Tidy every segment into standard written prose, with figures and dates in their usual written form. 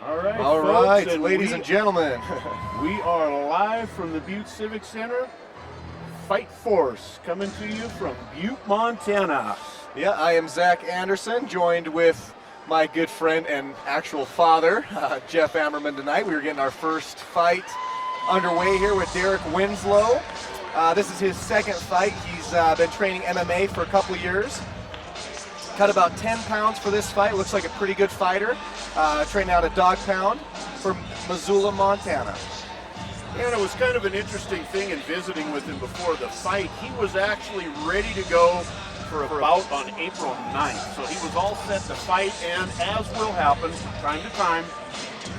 All right, folks, ladies and gentlemen. We are live from the Butte Civic Center. Fight Force coming to you from Butte, Montana. Yeah, I am Zach Anderson, joined with my good friend and actual father, Jeff Ammerman tonight. We were getting our first fight underway here with Derek Winslow. This is his second fight. He's been training MMA for a couple of years. Cut about 10 pounds for this fight. Looks like a pretty good fighter. Training out a dog pound from Missoula, Montana. And it was kind of an interesting thing in visiting with him before the fight. He was actually ready to go for a bout on April 9th. So he was all set to fight, and as will happen time to time,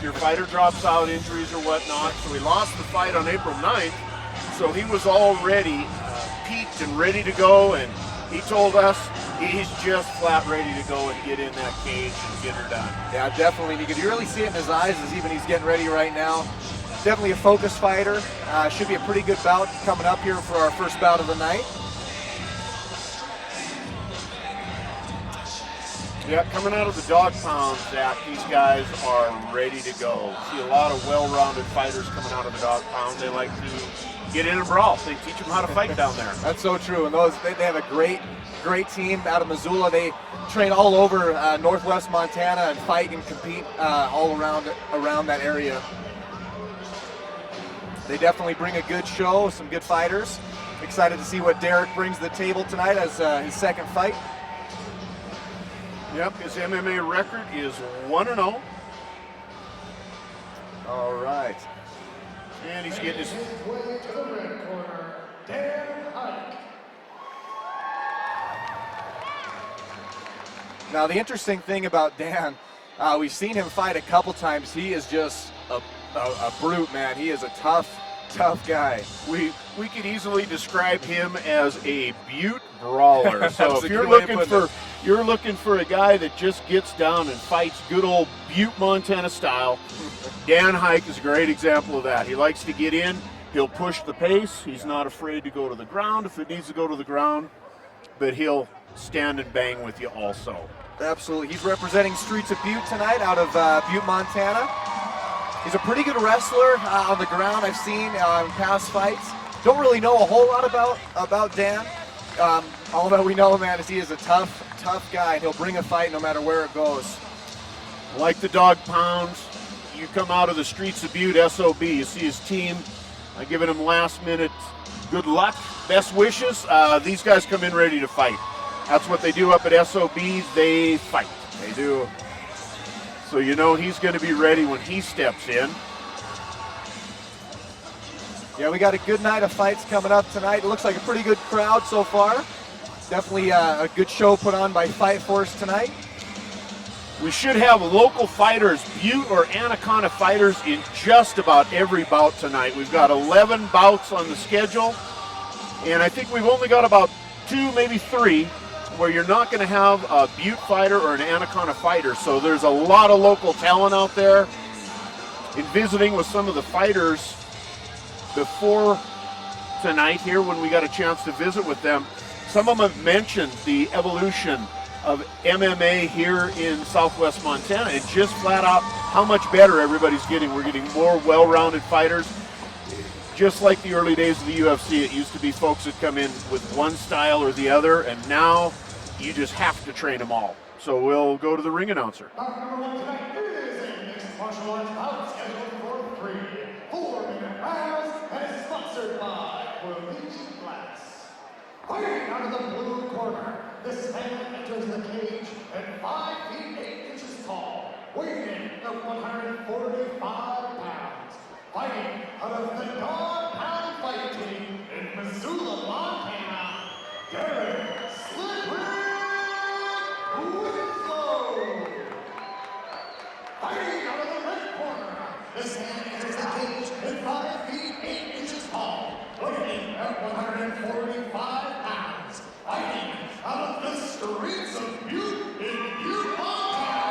your fighter drops out, injuries or whatnot. So he lost the fight on April 9th. So he was already peaked and ready to go, and he told us he's just flat ready to go and get in that cage and get her done. Yeah, definitely. You could really see it in his eyes as even he's getting ready right now. Definitely a focused fighter. Should be a pretty good bout coming up here for our first bout of the night. Yeah, coming out of the dog pound, Zach, these guys are ready to go. See a lot of well-rounded fighters coming out of the dog pound. They like to get in and brawl. They teach them how to fight down there. That's so true. And they have a great team out of Missoula. They train all over northwest Montana and fight and compete all around that area. They definitely bring a good show, some good fighters. Excited to see what Derek brings to the table tonight as his second fight. Yep, his MMA record is 1-0. All right. And he's getting his way to the red corner, Heick. Now the interesting thing about Dan, we've seen him fight a couple times. He is just a brute, man. He is a tough guy. We could easily describe him as a Butte brawler. So if you're looking for a guy that just gets down and fights good old Butte, Montana style, Dan Heick is a great example of that. He likes to get in. He'll push the pace. He's not afraid to go to the ground if it needs to go to the ground, but he'll stand and bang with you also. Absolutely. He's representing Streets of Butte tonight out of Butte, Montana. He's a pretty good wrestler on the ground. I've seen in past fights. Don't really know a whole lot about Dan. All that we know, man, is he is a tough guy, and he'll bring a fight no matter where it goes. Like the dog pounds, you come out of the Streets of Butte, SOB, you see his team giving him last minute good luck, best wishes. These guys come in ready to fight. That's what they do up at SOB, they fight. They do. So you know he's going to be ready when he steps in. Yeah, we got a good night of fights coming up tonight. It looks like a pretty good crowd so far. Definitely a good show put on by Fight Force tonight. We should have local fighters, Butte or Anaconda fighters, in just about every bout tonight. We've got 11 bouts on the schedule, and I think we've only got about 2, maybe 3, where you're not going to have a Butte fighter or an Anaconda fighter. So there's a lot of local talent out there. In visiting with some of the fighters before tonight here, when we got a chance to visit with them, some of them have mentioned the evolution of MMA here in southwest Montana, and just flat out how much better everybody's getting. We're getting more well-rounded fighters. Just like the early days of the UFC, it used to be folks that come in with one style or the other, and now you just have to train them all. So we'll go to the ring announcer. Number 1 tonight is a mixed martial arts bout scheduled for 3 4-minute rounds and is sponsored by Collegiate Glass. Fighting out of the blue corner, this man enters the cage at 5 feet 8 inches tall, weighing in at 145 pounds. Fighting out of the dog pound fight team in Missoula, Montana, Derek Winslow. Fighting out of the red corner, this man enters the cage at 5 feet 8 inches tall, weighing at 145 pounds. Fighting out of the streets of Butte in Butte, Montana.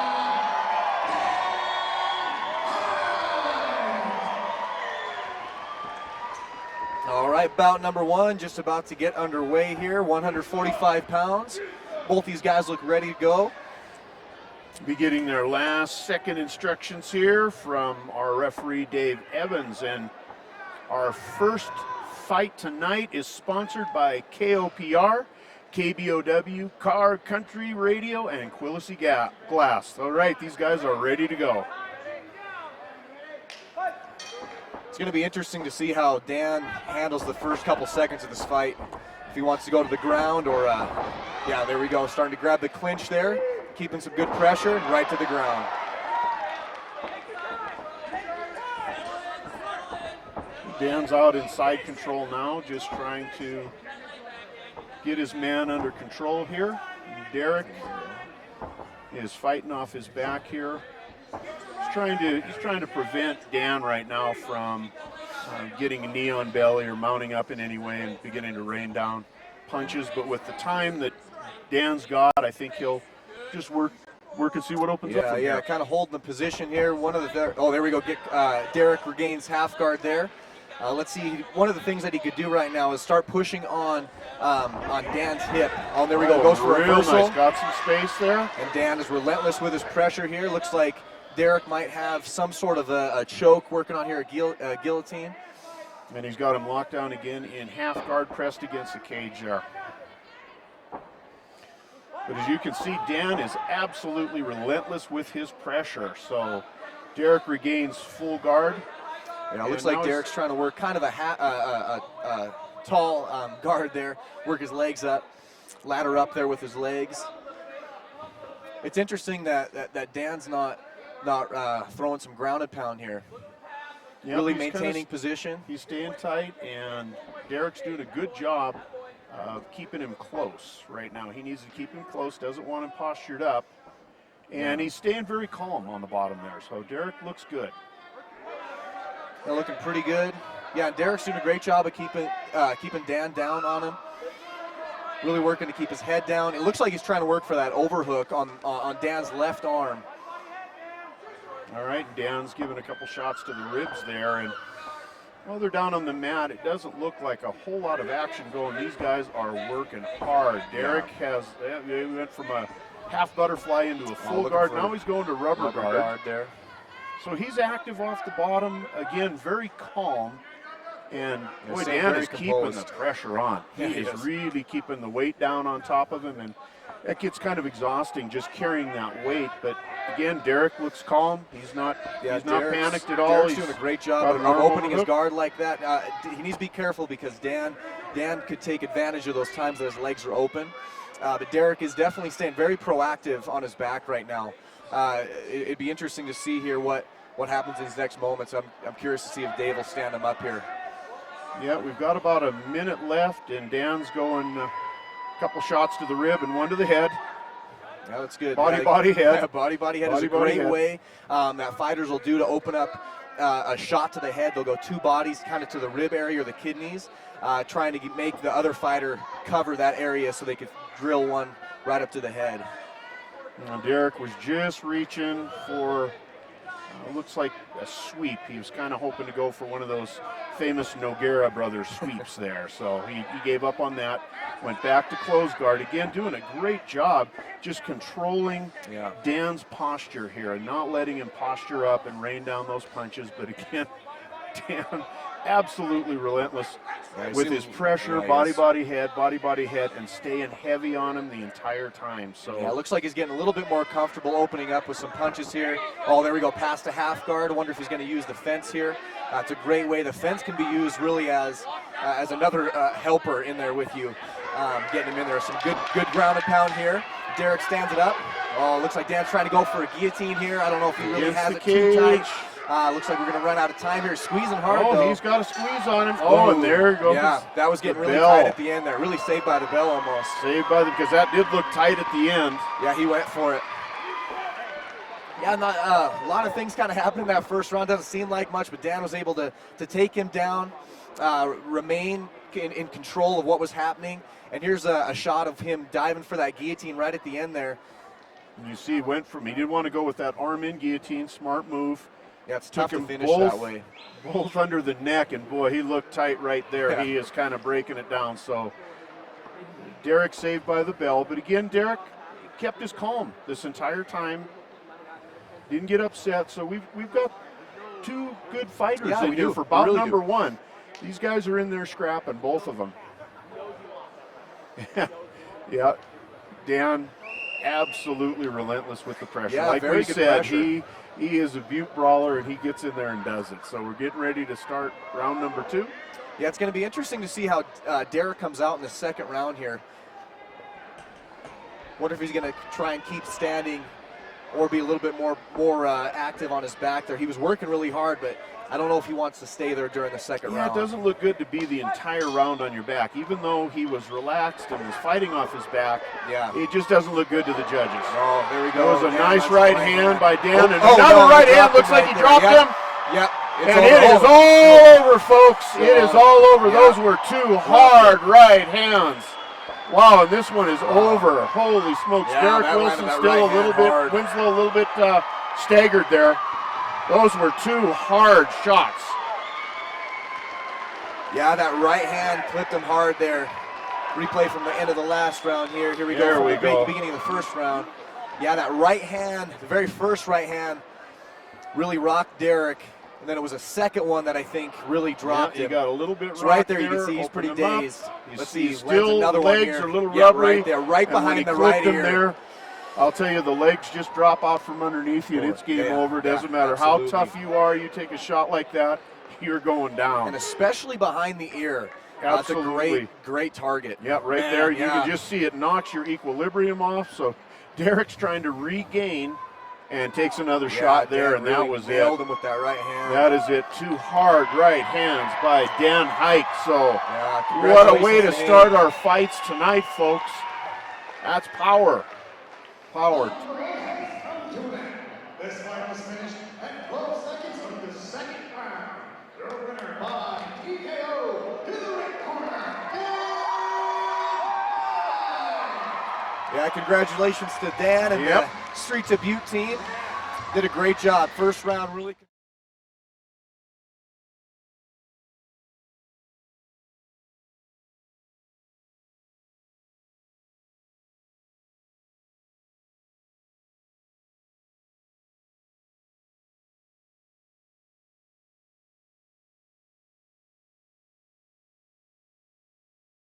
All right, bout number 1 just about to get underway here. 145 pounds. Both these guys look ready to go. Be getting their last second instructions here from our referee Dave Evans, and our first fight tonight is sponsored by KOPR, KBOW, Car Country Radio, and Quillisi Glass. All right, these guys are ready to go. It's going to be interesting to see how Dan handles the first couple seconds of this fight. If he wants to go to the ground or, yeah, there we go, starting to grab the clinch there, keeping some good pressure, and right to the ground. Dan's out in side control now, just trying to get his man under control here. Derek is fighting off his back here. He's trying to prevent Dan right now from getting a knee on belly or mounting up in any way and beginning to rain down punches. But with the time that Dan's got, I think he'll just work and see what opens up from Yeah, here. kind of holding the position here. There we go. Derek regains half guard there. Let's see. One of the things that he could do right now is start pushing on Dan's hip. Oh, there we go. Goes for a real reversal. nice. Got some space there. And Dan is relentless with his pressure here. Looks like Derek might have some sort of a choke working on here, a guillotine. And he's got him locked down again in half guard, pressed against the cage there. But as you can see, Dan is absolutely relentless with his pressure. So Derek regains full guard. Yeah, it looks like Derek's trying to work kind of a tall guard there, work his legs up, ladder up there with his legs. It's interesting that Dan's not throwing some ground and pound here. Yep, really he's maintaining position. He's staying tight, and Derek's doing a good job of keeping him close right now. He needs to keep him close, doesn't want him postured up, and he's staying very calm on the bottom there. So Derek looks good. They're looking pretty good. Yeah, Derek's doing a great job of keeping Dan down on him. Really working to keep his head down. It looks like he's trying to work for that overhook on Dan's left arm. All right, Dan's giving a couple shots to the ribs there, and while they're down on the mat, it doesn't look like a whole lot of action going. These guys are working hard. Derek they went from a half butterfly into a full guard. Now he's going to rubber guard there. So he's active off the bottom, again, very calm. And boy, Dan is keeping the pressure on. He is really keeping the weight down on top of him, and that gets kind of exhausting just carrying that weight. But again, Derek looks calm. He's not panicked at all. Derek's doing a great job of opening his guard like that. He needs to be careful because Dan could take advantage of those times that his legs are open. But Derek is definitely staying very proactive on his back right now. It'd be interesting to see here what happens in these next moments. I'm curious to see if Dave will stand him up here. Yeah, we've got about a minute left, and Dan's going a couple shots to the rib and one to the head. Yeah, that's good. Body, head. Yeah, body, head is a great way that fighters will do to open up a shot to the head. They'll go two bodies kind of to the rib area or the kidneys, trying to make the other fighter cover that area so they could drill one right up to the head. Now Derek was just reaching for, looks like a sweep. He was kind of hoping to go for one of those famous Nogueira brothers sweeps there. So he gave up on that, went back to close guard. Again, doing a great job just controlling Dan's posture here and not letting him posture up and rain down those punches. But again, Dan absolutely relentless with his pressure, body, head, and staying heavy on him the entire time. So yeah, it looks like he's getting a little bit more comfortable opening up with some punches here. Oh, there we go, past the half guard. I wonder if he's going to use the fence here. It's a great way. The fence can be used really as another helper in there with you, getting him in there. Some good ground and pound here. Derek stands it up. Oh, looks like Dan's trying to go for a guillotine here. I don't know if he really has it too tight. Looks like we're going to run out of time here. Squeezing hard, though. He's got a squeeze on him. Oh, and there goes. Yeah, that was getting really tight at the end there. Really saved by the bell almost. Saved by because that did look tight at the end. Yeah, he went for it. Yeah, a lot of things kind of happened in that first round. Doesn't seem like much, but Dan was able to take him down, remain in control of what was happening. And here's a shot of him diving for that guillotine right at the end there. And you see, he didn't want to go with that arm-in guillotine. Smart move. Yeah, it's tough to finish that way. Both under the neck, and boy, he looked tight right there. Yeah. He is kind of breaking it down. So Derek saved by the bell. But again, Derek kept his calm this entire time. didn't get upset. So we've got two good fighters Yeah, in we here do. for We bout really number do. one. These guys are in there scrapping, both of them. Yeah, Dan, absolutely relentless with the pressure. Yeah, like very we good said, pressure. he is a Butte brawler, and he gets in there and does it. So we're getting ready to start round number 2. Yeah, it's going to be interesting to see how Derek comes out in the second round here. Wonder if he's going to try and keep standing or be a little bit more active on his back there. He was working really hard, but I don't know if he wants to stay there during the second round. Yeah, it doesn't look good to be the entire round on your back. Even though he was relaxed and was fighting off his back, Yeah. it just doesn't look good to the judges. Oh, there we That go. was a Dan, nice that's right the hand by Dan, and no, another he right hand. dropped Looks him like right he there. dropped Yep. him. Yep. And it is all over, folks. It is all over. Yeah. Those were two hard right hands. Wow, and this one is over. Holy smokes. Yeah, Derek that Wilson landed that still right a little hand bit, hard. Winslow a little bit staggered there. Those were two hard shots. Yeah, that right hand clipped him hard there. Replay from the end of the last round here. Here we There go from we the go. beginning of the first round. Yeah, that right hand, the very first right hand, really rocked Derek. And then it was a second one that I think really dropped Yeah, him. he got a little bit So right rocked there, you can see he's pretty opened him up. dazed. He's, Let's see, he's he lands still, another the one legs here. are a little Yeah, rubbery. right there, right and when behind he the clipped right him ear. there, I'll tell you, the legs just drop off from underneath you, and it's game Yeah, over. Doesn't yeah, matter absolutely. how tough you are, you take a shot like that, you're going down. And especially behind the ear. That's a Absolutely. great target. Yeah, right Man, there. You yeah. can just see it knocks your equilibrium off. So Derek's trying to regain and takes another shot there, Dan and really that was nailed it. him with that right hand. That is it. Two hard right hands by Dan Heick. So Yeah, what a way to congratulations him. start our fights tonight, folks. That's power. Power. This fight was finished at 12 seconds of the second round. Your winner by TKO to the red corner. Yeah, congratulations to Dan and Yep. the Streets of Butte team. Did a great job. First round really.